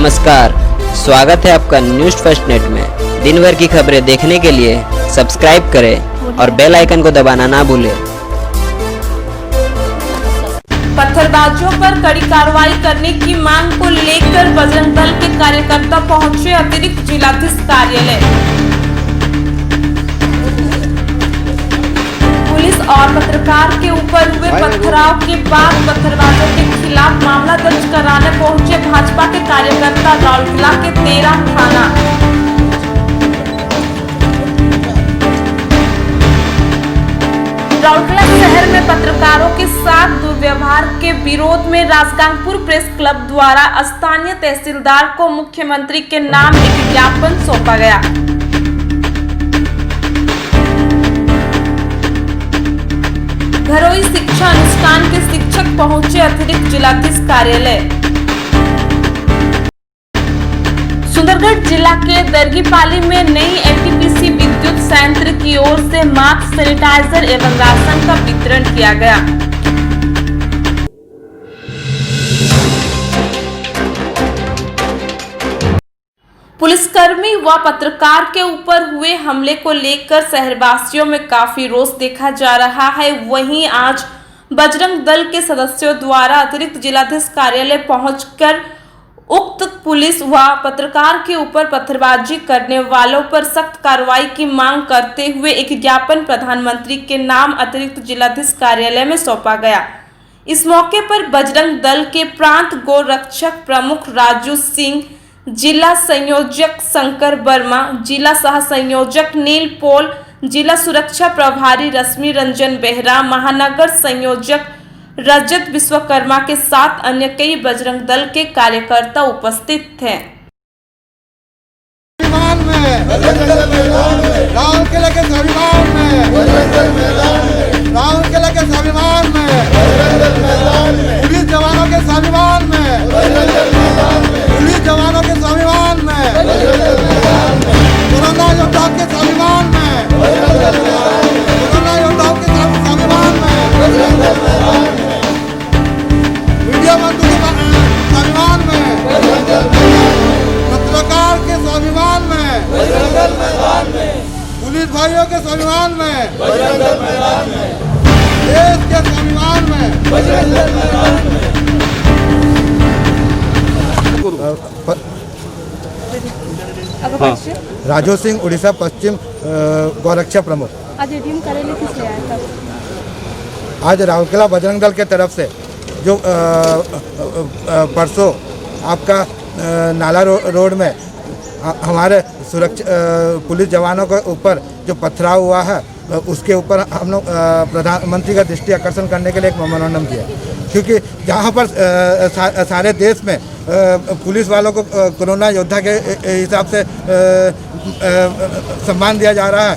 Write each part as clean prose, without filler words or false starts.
नमस्कार, स्वागत है आपका न्यूज़ फर्स्ट नेट में। दिन भर की खबरें देखने के लिए सब्सक्राइब करें और बेल आइकन को दबाना ना भूलें। पत्थरबाजों पर कड़ी कार्रवाई करने की मांग को लेकर बजरंग दल के कार्यकर्ता पहुंचे अतिरिक्त जिलाधीश कार्यालय। पुलिस और पत्रकार के ऊपर हुए पथराव के बाद पत्थरबाजों के खिलाफ मामला दर्ज कराने पहुंचे भाजपा के कार्यकर्ता राउरकेला के 13 थाना राउरकेला शहर में पत्रकारों के साथ दुर्व्यवहार के विरोध में राजगांगपुर प्रेस क्लब द्वारा स्थानीय तहसीलदार को मुख्यमंत्री के नाम एक ज्ञापन सौंपा गया। घरोई शिक्षा अनुष्ठान के शिक्षक पहुंचे अतिरिक्त जिलाधीश कार्यालय। सुंदरगढ़ जिला के दरगीपाली में नई एनटीपीसी विद्युत संयंत्र की ओर से मास्क, सैनिटाइजर एवं राशन का वितरण किया गया। पुलिसकर्मी व पत्रकार के ऊपर हुए हमले को लेकर शहरवासियों में काफी रोष देखा जा रहा है। वहीं आज बजरंग दल के सदस्यों द्वारा अतिरिक्त जिलाधीश कार्यालय पहुंचकर उक्त पुलिस व पत्रकार के ऊपर पत्थरबाजी करने वालों पर सख्त कार्रवाई की मांग करते हुए एक ज्ञापन प्रधानमंत्री के नाम अतिरिक्त जिलाधीश कार्यालय में सौंपा गया। इस मौके पर बजरंग दल के प्रांत गोरक्षक प्रमुख राजू सिंह, जिला संयोजक शंकर वर्मा, जिला सह संयोजक नील पॉल, जिला सुरक्षा प्रभारी रश्मि रंजन बेहरा, महानगर संयोजक रजत विश्वकर्मा के साथ अन्य कई बजरंग दल के कार्यकर्ता उपस्थित थे। राउरकेला के स्वाभिमान में पुलिस जवानों के स्वाभिमान में पुलिस जवानों के स्वाभिमान में कोरोना योद्धाओं के स्वाभिमान में कोरोना योद्धाओं के स्वाभिमान में मीडिया बंधु के स्वाभिमान में पत्रकार के स्वाभिमान में पुलिस भाइयों के स्वाभिमान में देश के स्वाभिमान में राजू सिंह, उड़ीसा पश्चिम गौरक्षा प्रमुख। आज एटीएम कार्यालय किस लिए आया था? आज राउरकेला बजरंग दल के तरफ से जो परसों आपका नाला रोड में हमारे सुरक्षा पुलिस जवानों के ऊपर जो पथराव हुआ है उसके ऊपर हम लोग प्रधानमंत्री का दृष्टि आकर्षण करने के लिए एक मेमोरेंडम दिया, क्योंकि जहाँ पर सारे देश में पुलिस वालों को कोरोना योद्धा के हिसाब से सम्मान दिया जा रहा है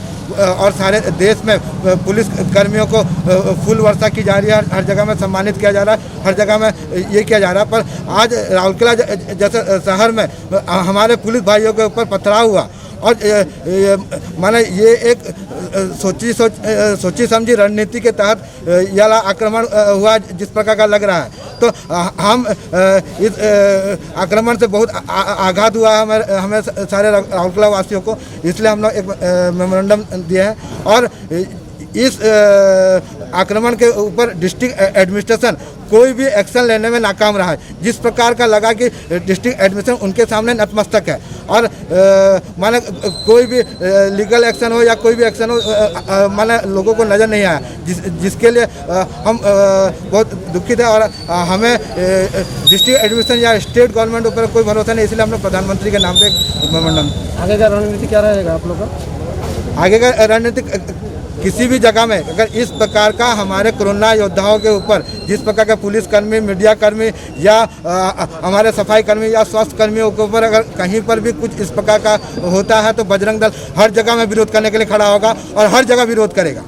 और सारे देश में पुलिस कर्मियों को फूल वर्षा की जा रही है, हर जगह में सम्मानित किया जा रहा है, हर जगह में ये किया जा रहा है। पर आज राउरकेला जैसे शहर में हमारे पुलिस भाइयों के ऊपर पथराव हुआ और माने ये एक सोची समझी रणनीति के तहत यह आक्रमण हुआ जिस प्रकार का लग रहा है। तो हम इस आक्रमण से बहुत आघात हुआ है हमें सारे राउरकेला वासियों को, इसलिए हम लोग एक मेमोरेंडम दिए हैं और इस आक्रमण के ऊपर डिस्ट्रिक्ट एडमिनिस्ट्रेशन कोई भी एक्शन लेने में नाकाम रहा है। जिस प्रकार का लगा कि डिस्ट्रिक्ट एडमिनिस्ट्रेशन उनके सामने नतमस्तक है और माने कोई भी लीगल एक्शन हो या कोई भी एक्शन हो माने लोगों को नज़र नहीं आया, जिसके लिए हम बहुत दुखित है और हमें डिस्ट्रिक्ट एडमिनिस्ट्रेशन या स्टेट गवर्नमेंट ऊपर कोई भरोसा नहीं, इसलिए हमने प्रधानमंत्री के नाम पे मेमोरेंडम। आगे का रणनीति क्या रहेगा आप लोग का? आगे का रणनीति किसी भी जगह में अगर इस प्रकार का हमारे कोरोना योद्धाओं के ऊपर जिस प्रकार का पुलिसकर्मी, मीडिया कर्मी या हमारे सफाई कर्मी या स्वास्थ्य कर्मियों के ऊपर अगर कहीं पर भी कुछ इस प्रकार का होता है तो बजरंग दल हर जगह में विरोध करने के लिए खड़ा होगा और हर जगह विरोध करेगा।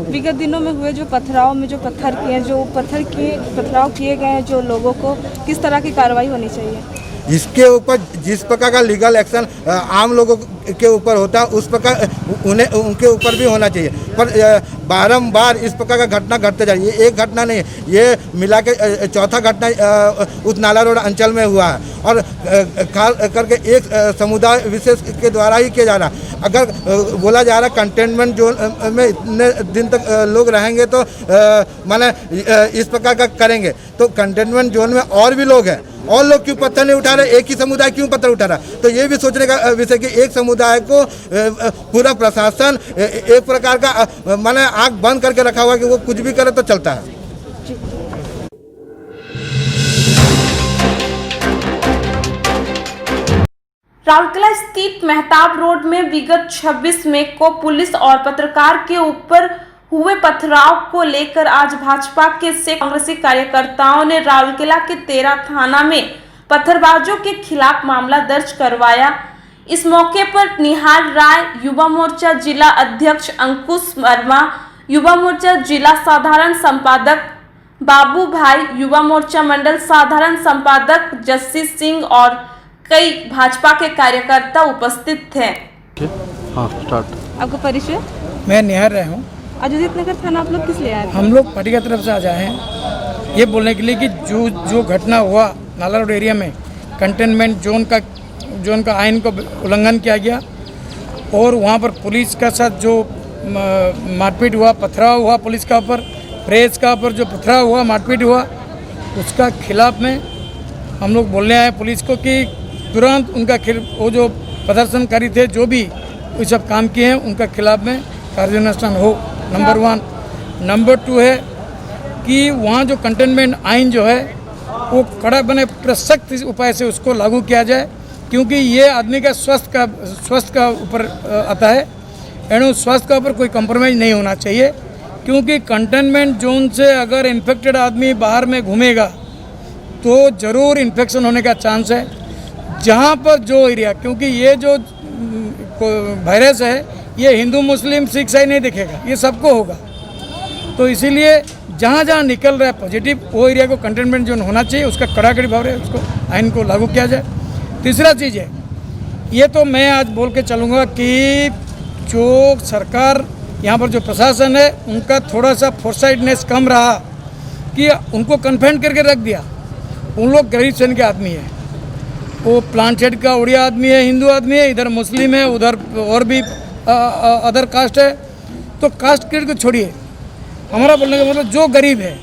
विगत दिनों में हुए जो पथराव में जो पथराव किए गए हैं जो लोगों को किस तरह की कार्रवाई होनी चाहिए? इसके ऊपर जिस प्रकार का लीगल एक्शन आम लोगों के ऊपर होता है उस प्रकार उन्हें उनके ऊपर भी होना चाहिए। पर बारंबार इस प्रकार का घटना घटते जा रही है। एक घटना नहीं, ये मिला के चौथा घटना उस नाला रोड अंचल में हुआ है और खास करके एक समुदाय विशेष के द्वारा ही किया जा रहा है। अगर बोला जा रहा है कंटेनमेंट जोन में इतने दिन तक लोग रहेंगे तो माने इस प्रकार का करेंगे, तो कंटेनमेंट जोन में और भी लोग हैं और लोग क्यों पत्थर नहीं उठा रहे, एक ही समुदाय क्यों पत्थर उठा रहा है? तो ये भी सोचने का विषय कि एक समुदाय को पूरा प्रशासन एक प्रकार का माने आंख बंद करके रखा हुआ कि वो कुछ भी करे तो चलता है। राउरकेला स्थित मेहताब रोड में विगत 26 मई को पुलिस और पत्रकार के ऊपर हुए पथराव को लेकर आज भाजपा के से कांग्रेसी कार्यकर्ताओं ने राउरकेला के 13 थाना में पत्थरबाजों के खिलाफ मामला दर्ज करवाया। इस मौके पर निहाल राय, युवा मोर्चा जिला अध्यक्ष अंकुश वर्मा, युवा मोर्चा जिला साधारण संपादक बाबू भाई, युवा मोर्चा मंडल साधारण संपादक जस्सी सिंह और कई भाजपा के कार्यकर्ता उपस्थित थे। हाँ स्टार्ट। आपका परिचय? मैं निहार रहा हूँ। अजोधित नगर थाना आप लोग किस लिए आए थे? हम लोग पार्टी की तरफ से आज आए हैं ये बोलने के लिए कि जो घटना हुआ नाला रोड एरिया में कंटेनमेंट जोन का आइन को उल्लंघन किया गया और वहाँ पर पुलिस का साथ जो मारपीट हुआ, पथराव हुआ पुलिस का ऊपर, प्रेस का ऊपर जो पथराव हुआ, मारपीट हुआ, उसका खिलाफ में हम लोग बोलने आए पुलिस को कि तुरंत उनका वो जो प्रदर्शनकारी थे जो भी ये सब काम किए हैं उनका खिलाफ में कार्यानुष्ठान हो, नंबर 1। नंबर 2 है कि वहाँ जो कंटेनमेंट आइन जो है वो कड़ा बने पूरा सख्त उपाय से उसको लागू किया जाए, क्योंकि ये आदमी का स्वास्थ्य का ऊपर आता है। एणु स्वास्थ्य का ऊपर कोई कंप्रोमाइज़ नहीं होना चाहिए, क्योंकि कंटेनमेंट जोन से अगर इन्फेक्टेड आदमी बाहर में घूमेगा तो ज़रूर इन्फेक्शन होने का चांस है। जहाँ पर जो एरिया, क्योंकि ये जो वायरस है ये हिंदू मुस्लिम सिख ईसाई नहीं दिखेगा, ये सबको होगा। तो इसीलिए जहाँ जहाँ निकल रहा है पॉजिटिव वो एरिया को कंटेनमेंट जोन होना चाहिए, उसका कड़ाकड़ी भाव रहे, उसको आइन को लागू किया जाए। तीसरा चीज़ है, ये तो मैं आज बोल के चलूँगा कि जो सरकार यहाँ पर जो प्रशासन है उनका थोड़ा सा फोरसाइटनेस कम रहा कि उनको कन्फाइन करके रख दिया। उन लोग गरीब श्रेणी के आदमी है, वो प्लांटेड का उड़िया आदमी है, हिंदू आदमी है, इधर मुस्लिम है, उधर और भी अदर कास्ट है। तो कास्ट क्रेडिट को छोड़िए, हमारा बोलने का मतलब जो गरीब है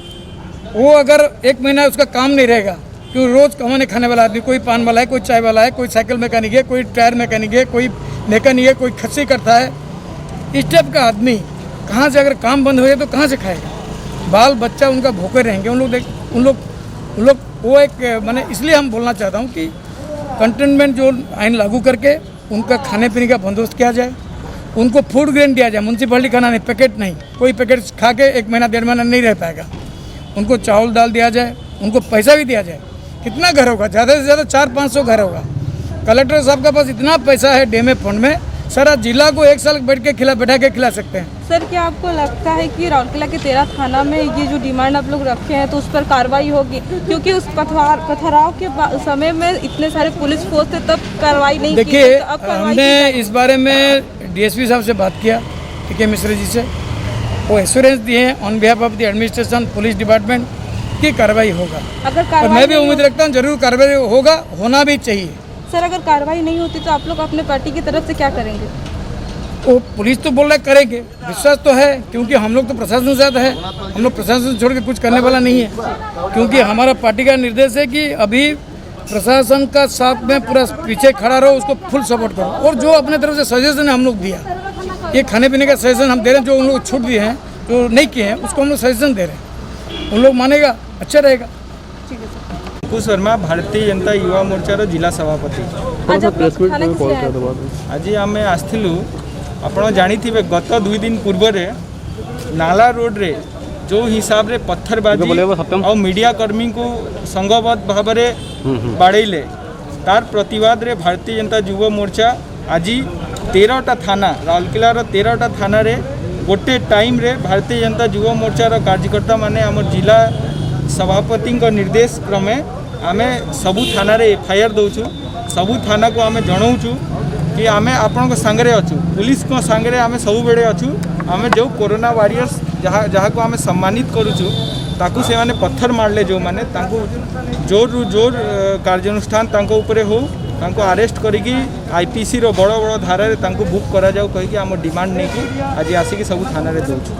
वो अगर एक महीना उसका काम नहीं रहेगा, क्योंकि रोज़ कमाने खाने वाला आदमी, कोई पान वाला है, कोई चाय वाला है, कोई साइकिल मैकेनिक है, कोई टायर मैकेनिक है, कोई मैकेनिक है, कोई खस्सी करता है, इस टाइप का आदमी कहाँ से अगर काम बंद हो जाए तो कहाँ से खाएगा? बाल बच्चा उनका भूखे रहेंगे। उन लोग वो एक मैंने इसलिए हम बोलना चाहता हूँ कि कंटेनमेंट जो आइन लागू करके उनका खाने पीने का बंदोबस्त किया जाए, उनको फूड ग्रेन दिया जाए, म्यूनसिपलिटी खाना नहीं, पैकेट नहीं, कोई पैकेट खा के 1 महीना 1.5 महीना नहीं रह पाएगा। उनको चावल दाल दिया जाए, उनको पैसा भी दिया जाए। कितना घर होगा? ज़्यादा से ज़्यादा 400-500 घर होगा। कलेक्टर साहब के पास इतना पैसा है डीएमए फंड में, सारा जिला को 1 साल बैठा के खिला सकते हैं। सर, क्या आपको लगता है कि राउरकेला के 13 थाना में ये जो डिमांड आप लोग रखे हैं तो उस पर कार्रवाई होगी? क्योंकि उस पथराव के समय में इतने सारे पुलिस फोर्स थे तब कार्रवाई नहीं की। देखिए, हमने इस बारे में डीएसपी साहब से बात किया, टीके मिश्रा जी से, वो एश्योरेंस दिए हैं on behalf of the administration police department की कार्रवाई होगा। अगर मैं भी उम्मीद रखता हूँ जरूर कार्रवाई होगा, होना भी चाहिए। सर, अगर कार्रवाई नहीं होती तो आप लोग अपने पार्टी की तरफ से क्या करेंगे? वो पुलिस तो बोल रहे करेंगे, विश्वास तो है, क्योंकि हम लोग तो प्रशासन से ज़्यादा है, हम लोग प्रशासन छोड़ के कुछ करने वाला नहीं है। क्योंकि हमारा पार्टी का निर्देश है कि अभी प्रशासन का साथ में पूरा पीछे खड़ा रहो, उसको फुल सपोर्ट करो। और जो अपने तरफ से सजेशन हम लोग दिया, ये खाने पीने का सजेशन हम दे रहे हैं, जो उन लोग छूट दिए हैं, जो नहीं किए हैं उसको हम लोग सजेशन दे रहे हैं, उन लोग मानेगा अच्छा रहेगा। अंकुश वर्मा, भारतीय जनता युवा मोर्चार जिला सभापति। आज आम आसलु आप जानी गत 2 दिन पूर्व नाला रोड रे जो हिसाब रे पत्थरबाजी और मीडिया कर्मी को संघबद्ध भाव में बाड़े तार प्रतिवाद रे भारतीय जनता युवा मोर्चा आज 13टा थाना राउरकेलार 13टा थाना रे गोटे टाइम रे भारतीय जनता युवा मोर्चार कार्यकर्ता माने आम जिला सभापति निर्देश क्रमे आमे सबू थाना रे एफआईआर दौचु सबू थाना को आमे जनाऊँ कि आमे आपण सांगे अच्छु पुलिस को सांगे आमे सब बेड़े अच्छु आमे जो कोरोना वारियर्स जहाँ को आमे सम्मानित करुचु ताकू से माने पत्थर मारले जो माने तांको जोर रु जोर कार्यानुष्ठान तांको उपरे हो तांको अरेस्ट करिकी आईपीसी रो बड़ बड़ धारा रे तांको बुक करा जाऊ कहिकी आम डिमांड नहीं कि आज आसिकी सब थाना रे दौचु।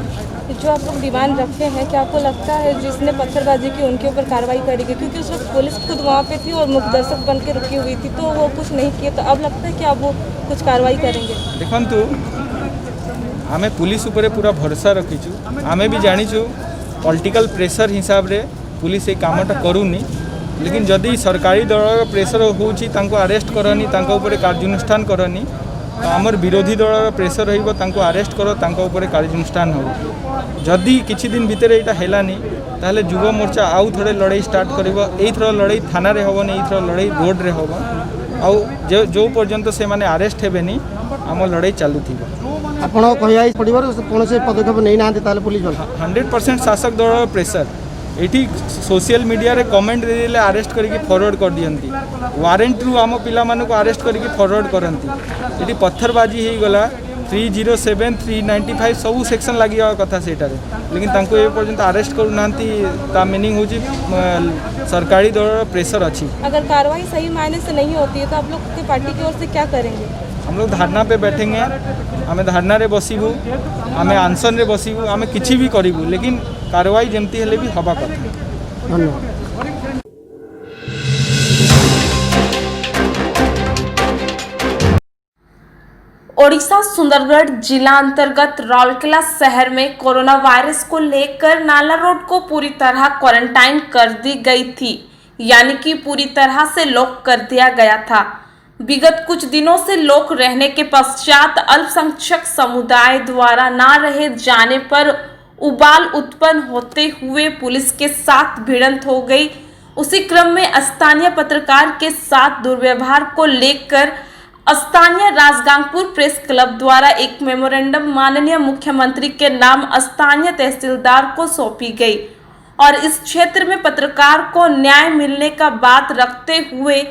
जो आप लोग डिमांड रखे हैं, क्या आपको लगता है जिसने पत्थरबाजी की उनके ऊपर कार्रवाई करेगी? क्योंकि उस वक्त पुलिस खुद वहाँ पे थी और मुख्य दर्शक बन के रुकी हुई थी, तो वो कुछ नहीं किए, तो अब लगता है कि अब वो कुछ कार्रवाई करेंगे? देखंतु आमे पुलिस उपरे पूरा भरोसा रखीचु आमे भी जानीचु पॉलिटिकल प्रेशर हिसाब रे पुलिस ये कामटा करूनी लेकिन जदि सरकारी दल प्रेशर होउची तांको अरेस्ट करनी तांको उपरे कार्यानुष्ठान करनी तो आमर विरोधी दल प्रेशर रहिबो तांको अरेस्ट करो तांको उपरे कार्यानुष्ठान हो जदि किछि दिन भितर एटा हेलानी ताहले युवा मोर्चा आउ थोड़े लड़ाई स्टार्ट करिबो एई थरो लड़ाई थाना रे होबो एई थरो लड़ाई रोड रे होबो आउ जो पर्यंत से माने अरेस्ट हेबेनी आम लड़ाई चालू थिबो। आपण कहिया पड़िबार कोन से पदक्षेप नै नांते ताले पुलिस वाला 100% शासक दल प्रेशर एठी सोशल मीडिया रे कमेंट दे देले अरेस्ट करके फॉरवर्ड कर दियंती वारंट रु आम पिला मानको अरेस्ट करके फॉरवर्ड करंती एठी पत्थरबाजी हे गला 307 395 सब सेक्शन लागि कथा सेटा रे लेकिन तांको ए पर्यंत अरेस्ट करू नांती ता मीनिंग होची सरकारी दल प्रेशर अछि। अगर कार्रवाई सही मायने से नहीं होती है तो आप लोग की पार्टी की ओर से क्या करेंगे? हम लोग धरना पे बैठेंगे आमे धरना रे बसिबू आमे आंसन रे बसिबू आमे किछि भी करिबू लेकिन कार्रवाई जेमती हेले भी हवा कथा। धन्यवाद। ओडिशा सुंदरगढ़ जिला अंतर्गत राउरकेला शहर में कोरोना वायरस को लेकर नाला रोड को पूरी तरह क्वारंटाइन कर दी गई थी, यानी कि पूरी तरह से लॉक कर दिया गया था। विगत कुछ दिनों से लॉक रहने के पश्चात अल्पसंख्यक समुदाय द्वारा ना रहे जाने पर उबाल उत्पन्न होते हुए पुलिस के साथ भिड़ंत हो गई। उसी क्रम में स्थानीय पत्रकार के साथ दुर्व्यवहार को लेकर स्थानीय राजगांगपुर प्रेस क्लब द्वारा एक मेमोरेंडम माननीय मुख्यमंत्री के नाम स्थानीय तहसीलदार को सौंपी गई और इस क्षेत्र में पत्रकार को न्याय मिलने का बात रखते हुए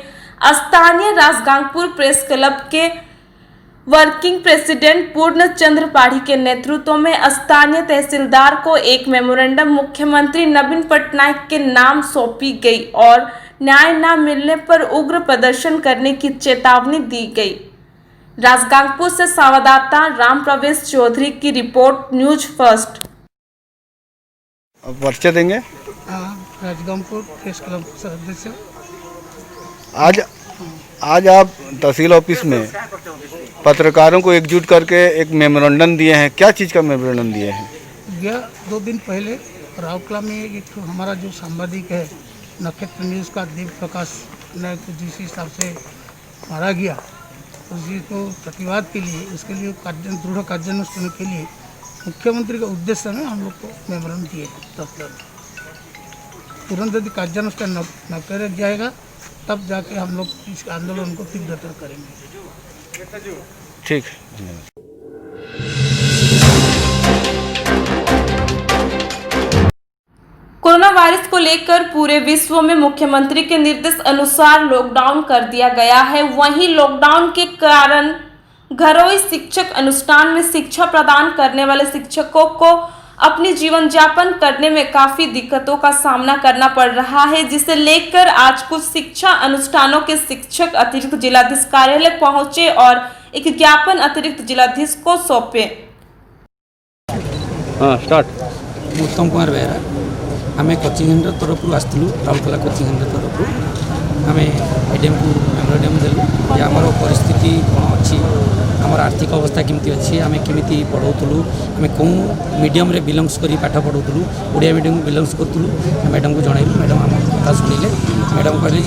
स्थानीय राजगांगपुर प्रेस क्लब के वर्किंग प्रेसिडेंट पूर्ण चंद्र पाढ़ी के नेतृत्व में स्थानीय तहसीलदार को एक मेमोरेंडम मुख्यमंत्री नवीन पटनायक के नाम सौंपी गई और न्याय न मिलने पर उग्र प्रदर्शन करने की चेतावनी दी गई। राजगांगपुर से संवाददाता राम प्रवेश चौधरी की रिपोर्ट, न्यूज फर्स्ट। परिचय देंगे। राजगांगपुर प्रेस क्लब सदस्य। आज आप तहसील ऑफिस में पत्रकारों को एकजुट करके एक मेमोरेंडम दिए हैं, क्या चीज़ का मेमोरेंडम दिए हैं? यह 2 दिन पहले राउरकेला में एक हमारा जो सांबादिक है नक्षत्र न्यूज़ का दीप प्रकाश ने जिस हिसाब से मारा गया उसी को प्रतिवाद के लिए उसके लिए दृढ़ कार्यानुष्ठान के लिए मुख्यमंत्री के उद्देश्य में हम लोग को मेमोरेंडम दिए। तुरंत यदि कार्यानुष्ठान न किया जाएगा तब जाके हम लोग इस आंदोलन को तीव्रतर करेंगे। ठीक। कोरोना वायरस को लेकर पूरे विश्व में मुख्यमंत्री के निर्देश अनुसार लॉकडाउन कर दिया गया है। वहीं लॉकडाउन के कारण घरों शिक्षक अनुष्ठान में शिक्षा प्रदान करने वाले शिक्षकों को अपनी जीवन यापन करने में काफी दिक्कतों का सामना करना पड़ रहा है, जिसे लेकर आज कुछ शिक्षा अनुष्ठानों के शिक्षक अतिरिक्त जिलाधीश कार्यालय पहुंचे और एक ज्ञापन अतिरिक्त जिलाधीश को सौंपे। उत्तम कुमार बेहरा आम कोचिंग सेंटर तरफ आसलु राउरकेला कोचिंग सेंटर तरफ आम एडीएम को मेमोरेंडम देलु आमर परिस्थिति कौन अच्छी आमर आर्थिक अवस्था केमती अच्छी आम केमी पढ़ाऊलु आम कौन मीडियम रे बिलंग्स करी पाठ पढ़ाऊलु ओडिया मीडियम बिलंग्स करूँ मैडम को जनइलु मैडम आम कथा शुणिले मैडम कहले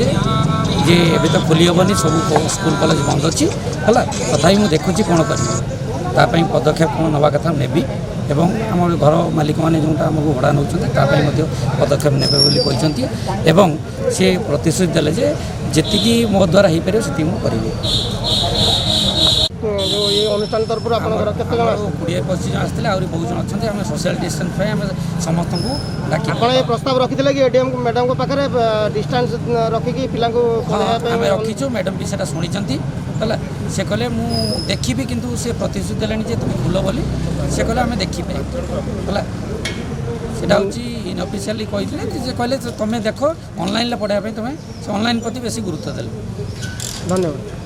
जे एबे तो खोली हेनी सब स्कूल कॉलेज बंद अच्छी है तथा मुझे देखुची कौन कर पदक्षेप कौन नवा कथा नेबी एवं आम घर मालिक मैंने जोटा आमको भड़ा नौ पदक्षेप ने एवं सी प्रतिश्रुति देले जे जी मो द्वारा हो पारे से करी। तो जो ये अनुष्ठान तरफ आपनकर केते जण 20-25 जन आसते आहरी बहुत जन अच्छा आम सोशल डिस्टेंस आम समस्त को डाक आपण ये प्रस्ताव रखिथिले कि एडीएम मैडम को पाखरे डिस्टेंस रखिकी पिला को आम रखीचु मैडम भी सेटा शुणी है से कहले मु देखी किंतु से प्रतिश्रुति देले तुम भूल बोली से कहले आम देखी है सेटा हूँ इनअफिशियली कहते कहले तुम्हें देख ऑनलाइन पढ़ाई तुम्हें से ऑनलाइन प्रति बेसी गुरुत्व देले। धन्यवाद।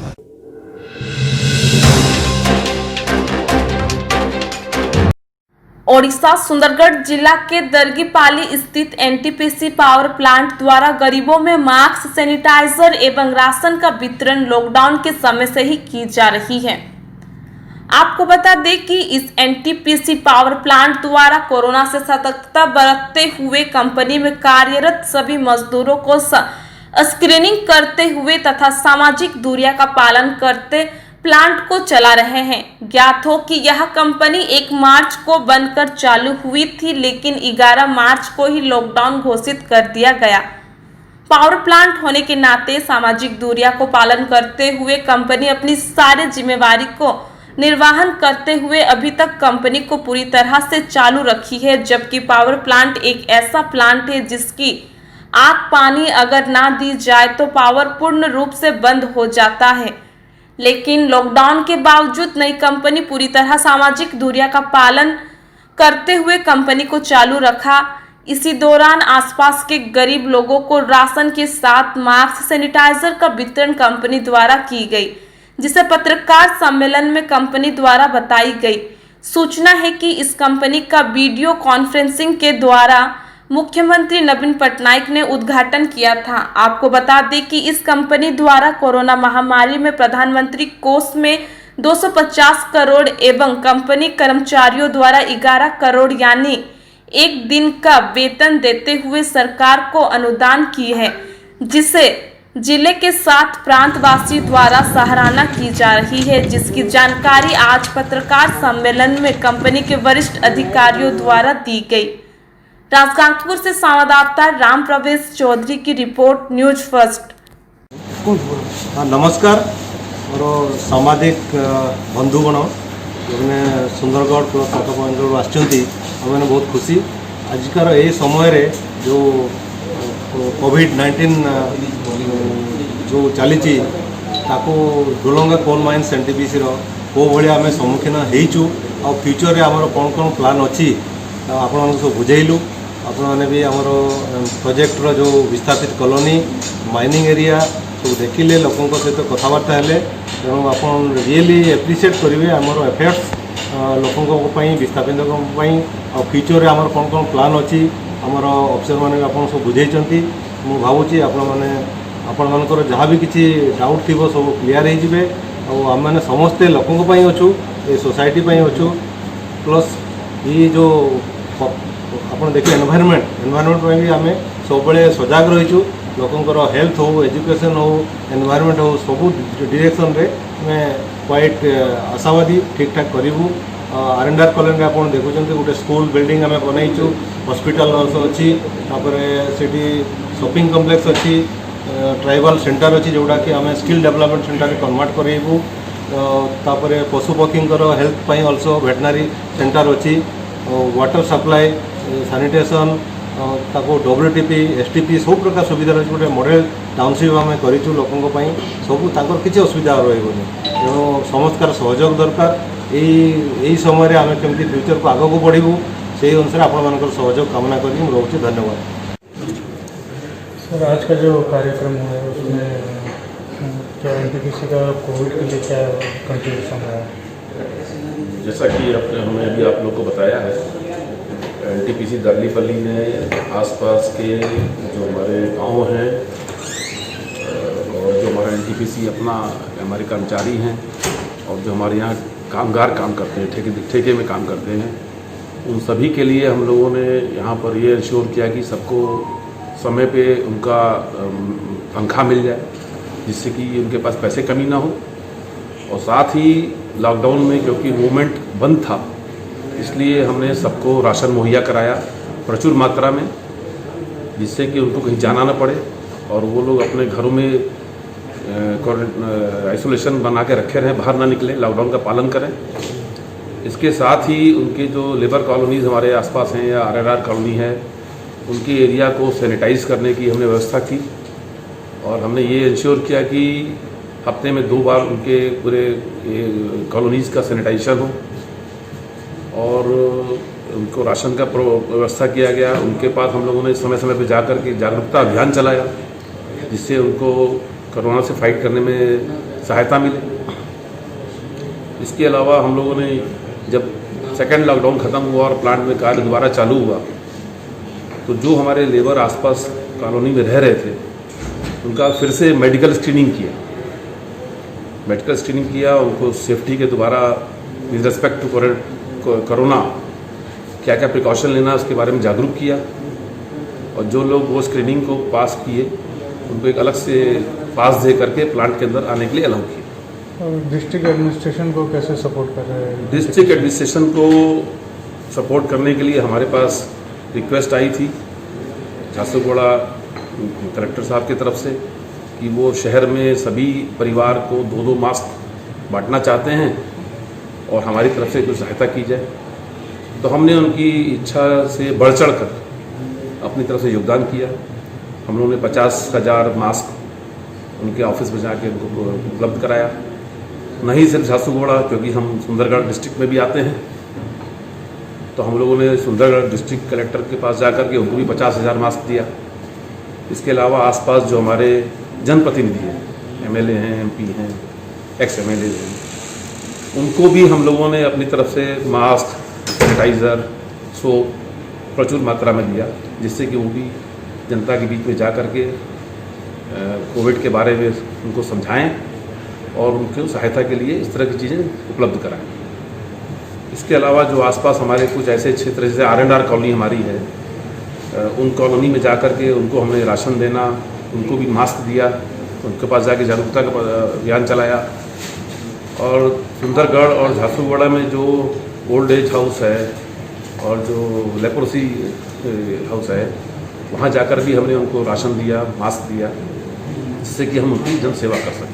ओडिशा सुंदरगढ़ जिला के दर्गीपाली स्थित एनटीपीसी पावर प्लांट द्वारा गरीबों में मास्क, सैनिटाइजर एवं राशन का वितरण लॉकडाउन के समय से ही की जा रही है। आपको बता दें कि इस एनटीपीसी पावर प्लांट द्वारा कोरोना से सतर्कता बरतते हुए कंपनी में कार्यरत सभी मजदूरों को स्क्रीनिंग करते हुए तथा सामाजिक दूरिया का पालन करते प्लांट को चला रहे हैं। ज्ञात हो कि यह कंपनी 1 मार्च को बनकर चालू हुई थी, लेकिन 11 मार्च को ही लॉकडाउन घोषित कर दिया गया। पावर प्लांट होने के नाते सामाजिक दूरिया को पालन करते हुए कंपनी अपनी सारी जिम्मेवारी को निर्वहन करते हुए अभी तक कंपनी को पूरी तरह से चालू रखी है, जबकि पावर प्लांट एक ऐसा प्लांट है जिसकी आग पानी अगर ना दी जाए तो पावर पूर्ण रूप से बंद हो जाता है। लेकिन लॉकडाउन के बावजूद नई कंपनी पूरी तरह सामाजिक दूरिया का पालन करते हुए कंपनी को चालू रखा। इसी दौरान आसपास के गरीब लोगों को राशन के साथ मास्क, सैनिटाइजर का वितरण कंपनी द्वारा की गई, जिसे पत्रकार सम्मेलन में कंपनी द्वारा बताई गई। सूचना है कि इस कंपनी का वीडियो कॉन्फ्रेंसिंग के द्वारा मुख्यमंत्री नवीन पटनायक ने उद्घाटन किया था। आपको बता दें कि इस कंपनी द्वारा कोरोना महामारी में प्रधानमंत्री कोष में 250 करोड़ एवं कंपनी कर्मचारियों द्वारा 11 करोड़ यानी 1 दिन का वेतन देते हुए सरकार को अनुदान की है, जिसे जिले के 7 प्रांतवासी द्वारा सराहना की जा रही है, जिसकी जानकारी आज पत्रकार सम्मेलन में कंपनी के वरिष्ठ अधिकारियों द्वारा दी गई। राजकांतपुर से संवाददाता राम प्रवेश चौधरी की रिपोर्ट, न्यूज फर्स्ट। नमस्कार मोर सामाजिक बंधुगण मैंने सुंदरगढ़ प्लस कटक अंचल आसमें बहुत खुशी। आजकार ये समय जो कोविड-19 जो चली दुलंगा कोल माइन्स एनटीपीसी को भाया आम सम्मुखीन होचु आ फ्यूचर आमर कौन कौन प्लान अच्छी आपण सब बुझेलु। आपने भी आमर प्रोजेक्टर जो विस्थापित कॉलोनी माइनिंग एरिया सब देखिले लोकों सहित कथबार्ता है तेणु आप रियली एप्रिशिएट करेंगे आमर एफर्ट्स लोकों विस्थापित आ फ्यूचर आमर कौन कौन प्लान अच्छी आमर अफिसर मैंने आप सब बुझे। मु भावुची आपण मानकर जहाँ भी किसी डाउट थी सब क्लीयर हो आम मैंने समस्ते लोकों अच्छु ये सोसाइटी अच्छु प्लस ये जो आप देखिए एनवायरमेंट भी आम सब सजग रहीचु। लोकंर हेल्थ हो, एजुकेशन हो, एनवायरमेंट हो, सब डायरेक्शन रे मैं क्वाइट आशावादी ठीक ठाक करूँ। आरएनआर कॉलोनी आप देखुं गोटे स्कूल बिल्डिंग आम बनईचु, हॉस्पिटल अच्छी, से शॉपिंग कॉम्प्लेक्स अच्छी, ट्राइबल सेंटर अच्छी जोटा कि आम स्किल डेवलपमेंट सेंटर कन्वर्ट करेबू। तापर पशु पक्षी हेल्थ पाई अल्सो वेटनरी सेंटर अच्छी, वाटर सप्लाई, सैनिटेशन, ताको WTP, STP सब प्रकार सुविधा रही गोटे मॉडल टाउनशिप आम करूँ लोकों सब किसी असुविधा रही तेणु समस्त सहयोग दरकार। यही समय आम केमती फ्यूचर को आग को बढ़ू से अनुसार आपण सहयोग कामना करी रोचे। धन्यवाद। सर आज का जो कार्यक्रम है उसमें क्या एनटीपीसी का कोविड के लिए क्या कंट्रीब्यूशन है? जैसा कि हमने अभी आप लोग को बताया है, एनटीपीसी दर्लीपल्ली ने आसपास के जो हमारे गांव हैं और जो हमारा एनटीपीसी अपना हमारे कर्मचारी हैं और जो हमारे यहाँ कामगार काम करते हैं, ठेके में काम करते हैं, उन सभी के लिए हम लोगों ने यहाँ पर ये इंश्योर किया कि सबको समय पे उनका तनख्वाह मिल जाए, जिससे कि उनके पास पैसे कमी ना हो। और साथ ही लॉकडाउन में क्योंकि मूवमेंट बंद था, इसलिए हमने सबको राशन मुहैया कराया प्रचुर मात्रा में, जिससे कि उनको कहीं जाना ना पड़े और वो लोग अपने घरों में आइसोलेशन बना के रखे रहें, बाहर ना निकलें, लॉकडाउन का पालन करें। इसके साथ ही उनके जो लेबर कॉलोनीज़ हमारे आसपास हैं या RRR कॉलोनी है, उनके एरिया को सैनिटाइज़ करने की हमने व्यवस्था की और हमने ये इंश्योर किया कि हफ्ते में 2 बार उनके पूरे कॉलोनीज़ का सैनिटाइजेशन हो और उनको राशन का व्यवस्था किया गया। उनके पास हम लोगों ने समय समय पर जा कर के जागरूकता अभियान चलाया, जिससे उनको कोरोना से फाइट करने में सहायता मिले। इसके अलावा हम लोगों ने जब सेकेंड लॉकडाउन ख़त्म हुआ और प्लांट में कार्य दोबारा चालू हुआ, तो जो हमारे लेबर आसपास कॉलोनी में रह रहे थे उनका फिर से मेडिकल स्क्रीनिंग किया, उनको सेफ्टी के दोबारा विद रिस्पेक्ट टू कोरोना क्या क्या प्रिकॉशन लेना है उसके बारे में जागरूक किया और जो लोग वो स्क्रीनिंग को पास किए उनको एक अलग से पास दे करके प्लांट के अंदर आने के लिए अलाउ किया। डिस्ट्रिक्ट एडमिनिस्ट्रेशन को कैसे सपोर्ट कर रहे हैं? डिस्ट्रिक्ट एडमिनिस्ट्रेशन को सपोर्ट करने के लिए हमारे पास रिक्वेस्ट आई थी झारसुगुड़ा कलेक्टर साहब की तरफ से कि वो शहर में सभी परिवार को 2-2 मास्क बांटना चाहते हैं और हमारी तरफ से कुछ सहायता की जाए। तो हमने उनकी इच्छा से बढ़ चढ़ कर अपनी तरफ से योगदान किया। हम लोगों ने 50,000 मास्क उनके ऑफिस में जाके उनको उपलब्ध कराया। नहीं सिर्फ झारसुगुड़ा, क्योंकि हम सुंदरगढ़ डिस्ट्रिक्ट में भी आते हैं, तो हम लोगों ने सुंदरगढ़ डिस्ट्रिक्ट कलेक्टर के पास जाकर के उनको भी 50,000 मास्क दिया। इसके अलावा आसपास जो हमारे जनप्रतिनिधि हैं, MLA हैं, MP हैं, ex-MLA हैं, उनको भी हम लोगों ने अपनी तरफ से मास्क, सैनिटाइज़र, सोप प्रचुर मात्रा में दिया, जिससे कि वो भी जनता के बीच में जा कर के कोविड के बारे में उनको समझाएं और उनकी सहायता के लिए इस तरह की चीज़ें उपलब्ध कराएं। इसके अलावा जो आसपास हमारे कुछ ऐसे क्षेत्र जैसे R&R कॉलोनी हमारी है, उन कॉलोनी में जा कर के उनको हमने राशन देना, उनको भी मास्क दिया, उनके पास जाके जागरूकता का अभियान चलाया। और सुंदरगढ़ और झारसुगुड़ा में जो ओल्ड एज हाउस है और जो लेप्रोसी हाउस है, वहाँ जाकर भी हमने उनको राशन दिया, मास्क दिया, जिससे कि हम उनकी जन सेवा कर सकें।